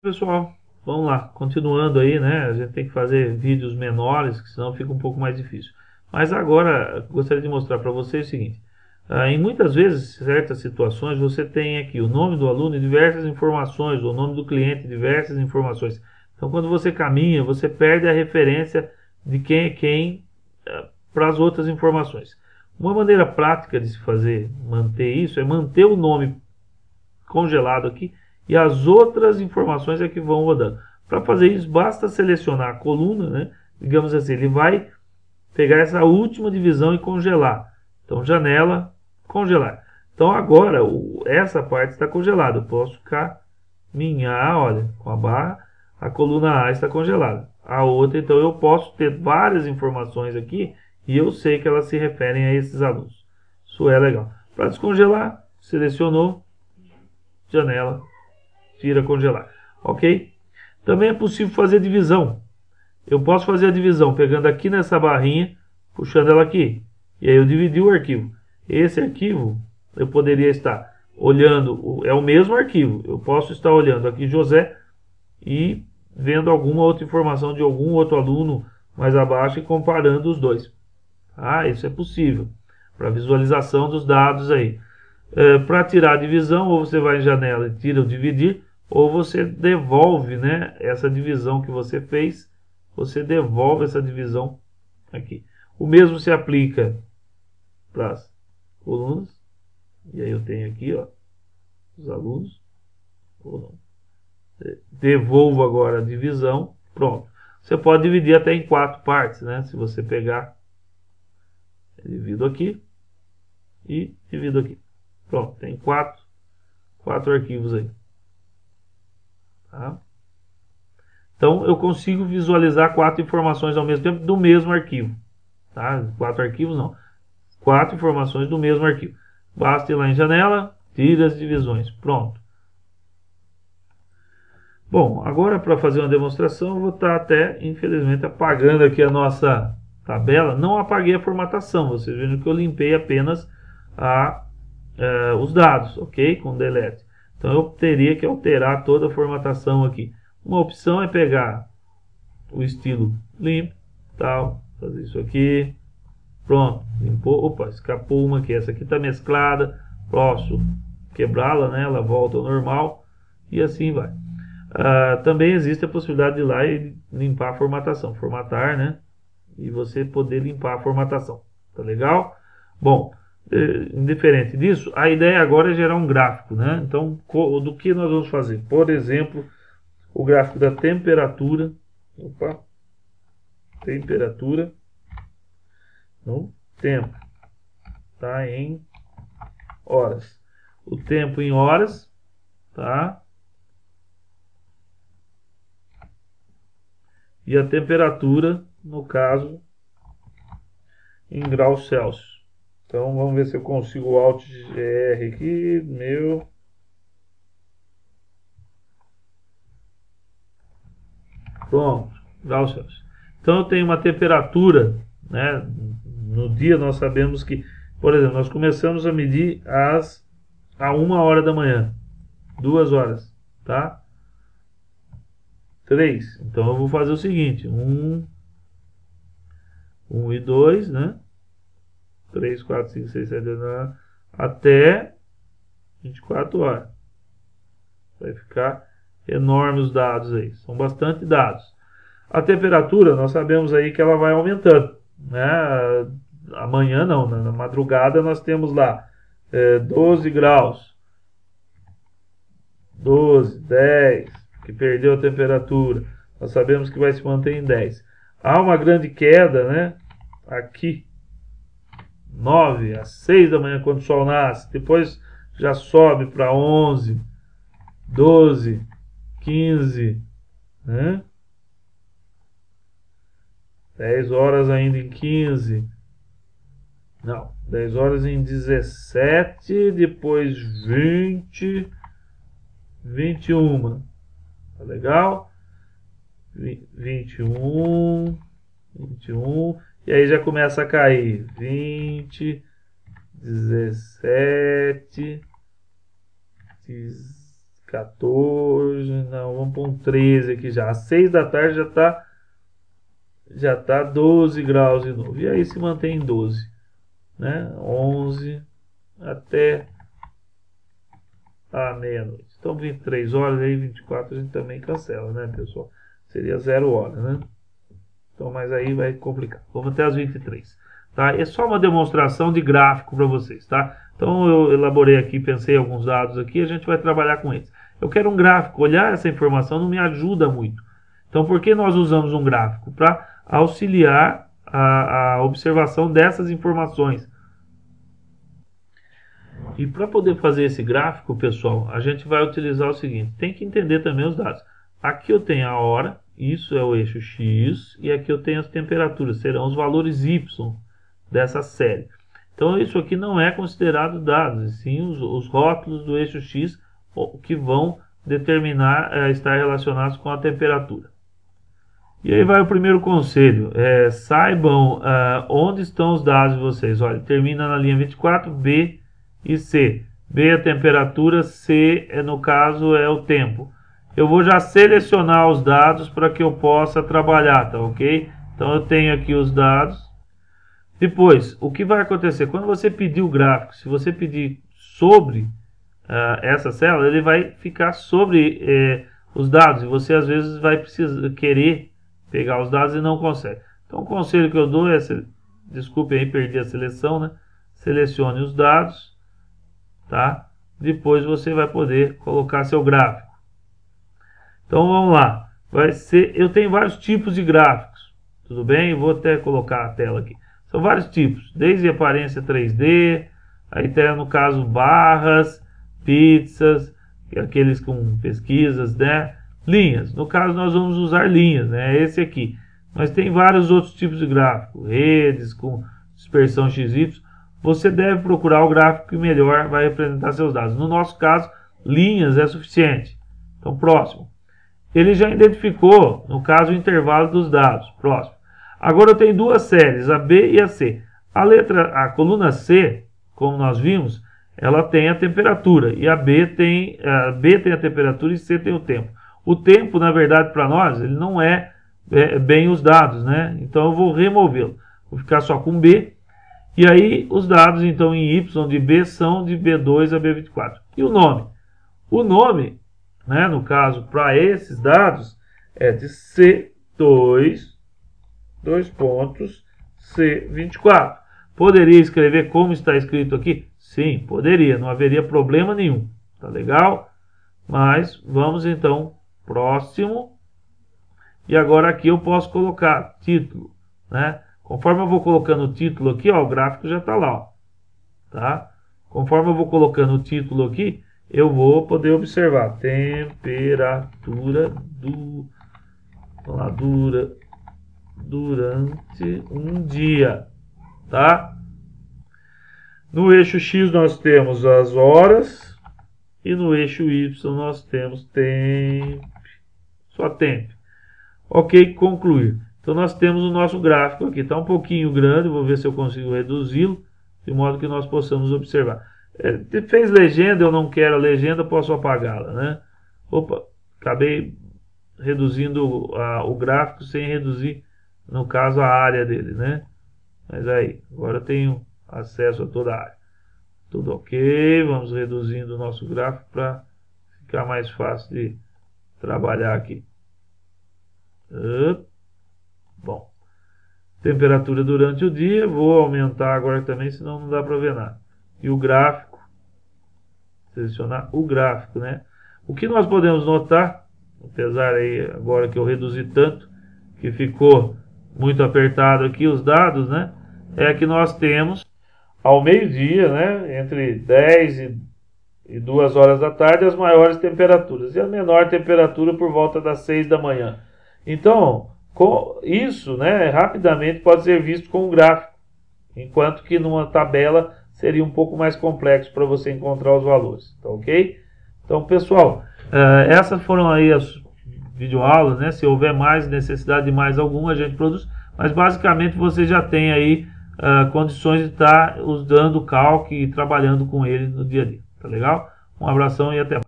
Pessoal, vamos lá, continuando aí, né? A gente tem que fazer vídeos menores, que senão fica um pouco mais difícil. Mas agora, gostaria de mostrar para vocês o seguinte. Em muitas vezes, certas situações, você tem aqui o nome do aluno e diversas informações, o nome do cliente e diversas informações. Então, quando você caminha, você perde a referência de quem é quem para as outras informações. Uma maneira prática de se fazer, manter isso, é manter o nome congelado aqui e as outras informações é que vão rodando. Para fazer isso, basta selecionar a coluna, né? Digamos assim, ele vai pegar essa última divisão e congelar. Então, janela, congelar. Então, agora, essa parte está congelada. Eu posso caminhar, olha, com a barra, a coluna A está congelada. A outra, então, eu posso ter várias informações aqui e eu sei que elas se referem a esses alunos. Isso é legal. Para descongelar, selecionou, janela, tira congelar, ok? Também é possível fazer divisão. Eu posso fazer a divisão pegando aqui nessa barrinha, puxando ela aqui, e aí eu dividi o arquivo. Esse arquivo eu poderia estar olhando, é o mesmo arquivo, eu posso estar olhando aqui José e vendo alguma outra informação de algum outro aluno mais abaixo e comparando os dois. Isso é possível para visualização dos dados aí. Para tirar a divisão, ou você vai em janela e tira o dividir, ou você devolve, né, essa divisão que você fez, você devolve essa divisão aqui. O mesmo se aplica para as colunas, e aí eu tenho aqui, ó, os alunos, ou não. Devolvo agora a divisão, pronto. Você pode dividir até em 4 partes, né, se você pegar, divido aqui e divido aqui. Pronto, tem quatro arquivos aí. Tá? Então eu consigo visualizar 4 informações ao mesmo tempo do mesmo arquivo. Tá? 4 arquivos não. 4 informações do mesmo arquivo. Basta ir lá em janela, tira as divisões. Pronto. Bom, agora para fazer uma demonstração eu vou estar até, infelizmente, apagando aqui a nossa tabela. Não apaguei a formatação, vocês viram que eu limpei apenas os dados, ok? Com delete. Então eu teria que alterar toda a formatação aqui. Uma opção é pegar o estilo limpo, tal, fazer isso aqui, pronto, limpou, opa, escapou uma aqui, essa aqui está mesclada, posso quebrá-la, né? Ela volta ao normal e assim vai. Também existe a possibilidade de ir lá e limpar a formatação, formatar, né? E você poder limpar a formatação, tá legal? Bom, indiferente disso, a ideia agora é gerar um gráfico, né? Então, do que nós vamos fazer? Por exemplo, o gráfico da temperatura, temperatura no tempo, tá? Em horas. O tempo em horas, tá? E a temperatura, no caso, em graus Celsius. Então vamos ver se eu consigo o Alt GR aqui, pronto, graus Celsius. Então eu tenho uma temperatura, né? No dia nós sabemos que, por exemplo, nós começamos a medir a 1 hora da manhã, 2 horas, tá? 3. Então eu vou fazer o seguinte, 1 e 2, né? 3, 4, 5, 6, 7, 8, 9, até 24 horas. Vai ficar enorme os dados aí, são bastante dados. A temperatura, nós sabemos aí que ela vai aumentando, né? Amanhã não, na madrugada nós temos lá 12 graus, 12, 10, que perdeu a temperatura. Nós sabemos que vai se manter em 10. Há uma grande queda, né? Aqui, 9 às 6 da manhã, quando o sol nasce. Depois já sobe para 11, 12, 15, né? 10 horas ainda em 15. Não, 10 horas em 17, depois 20, 21. Tá legal? 21, 21. E aí já começa a cair. 20, 17, 14, não, vamos pôr um 13 aqui já. Às 6 da tarde já tá 12 graus de novo. E aí se mantém em 12, né? 11 até a meia-noite. Então 23 horas, aí 24 a gente também cancela, né, pessoal? Seria 0 hora, né? Então, mas aí vai complicar. Vamos até as 23, tá? É só uma demonstração de gráfico para vocês, tá? Então eu elaborei aqui, pensei em alguns dados aqui, a gente vai trabalhar com eles. Eu quero um gráfico, olhar essa informação não me ajuda muito. Então por que nós usamos um gráfico? Para auxiliar a observação dessas informações. E para poder fazer esse gráfico, pessoal, a gente vai utilizar o seguinte, tem que entender também os dados. Aqui eu tenho a hora, isso é o eixo X, e aqui eu tenho as temperaturas, serão os valores Y dessa série. Então isso aqui não é considerado dados, e sim os rótulos do eixo X que vão determinar, estar relacionados com a temperatura. E aí vai o primeiro conselho, saibam onde estão os dados de vocês. Olha, termina na linha 24, B e C. B é a temperatura, C no caso é o tempo. Eu vou já selecionar os dados para que eu possa trabalhar, tá ok? Então eu tenho aqui os dados. Depois, o que vai acontecer? Quando você pedir o gráfico, se você pedir sobre essa célula, ele vai ficar sobre os dados. E você às vezes vai precisar querer pegar os dados e não consegue. Então o conselho que eu dou é, desculpe aí, perdi a seleção, né? Selecione os dados, tá? Depois você vai poder colocar seu gráfico. Então vamos lá. Eu tenho vários tipos de gráficos, tudo bem? Eu vou até colocar a tela aqui. São vários tipos, desde aparência 3D, aí tem no caso barras, pizzas, aqueles com pesquisas, né? Linhas, no caso nós vamos usar linhas, né? Esse aqui. Mas tem vários outros tipos de gráfico, redes com dispersão XY. Você deve procurar o gráfico que melhor vai representar seus dados. No nosso caso, linhas é suficiente. Então, próximo. Ele já identificou, no caso, o intervalo dos dados. Próximo. Agora eu tenho duas séries, a B e a C. A coluna C, como nós vimos, ela tem a temperatura. E a B tem a temperatura e C tem o tempo. O tempo, na verdade, para nós, ele não é bem os dados, né? Então eu vou removê-lo. Vou ficar só com B. E aí os dados, então, em Y de B são de B2 a B24. E o nome? O nome, né, no caso, para esses dados, é de C2, C24. Poderia escrever como está escrito aqui? Sim, poderia. Não haveria problema nenhum. Tá legal? Mas vamos, então, próximo. E agora aqui eu posso colocar título, né? Conforme eu vou colocando o título aqui, ó, o gráfico já está lá, ó, tá? Conforme eu vou colocando o título aqui, eu vou poder observar temperatura durante um dia, tá? No eixo X nós temos as horas e no eixo Y nós temos tempo, só tempo. Ok, concluir. Então nós temos o nosso gráfico aqui, está um pouquinho grande, vou ver se eu consigo reduzi-lo, de modo que nós possamos observar. Fez legenda, eu não quero a legenda, posso apagá-la, né? Opa, acabei reduzindo o gráfico sem reduzir, no caso, a área dele, né? Mas aí, agora eu tenho acesso a toda a área. Tudo ok, vamos reduzindo o nosso gráfico para ficar mais fácil de trabalhar aqui. Bom, temperatura durante o dia, vou aumentar agora também, senão não dá para ver nada. E o gráfico, selecionar o gráfico, né? O que nós podemos notar, apesar aí agora que eu reduzi tanto, que ficou muito apertado aqui os dados, né? É que nós temos ao meio-dia, né? Entre 10 e 2 horas da tarde, as maiores temperaturas. E a menor temperatura por volta das 6 da manhã. Então, isso, né, rapidamente pode ser visto com um gráfico, enquanto que numa tabela seria um pouco mais complexo para você encontrar os valores, tá ok? Então, pessoal, essas foram aí as videoaulas, né? Se houver mais necessidade de mais alguma, a gente produz, mas basicamente você já tem aí condições de estar usando o Calc e trabalhando com ele no dia a dia, tá legal? Um abração e até mais.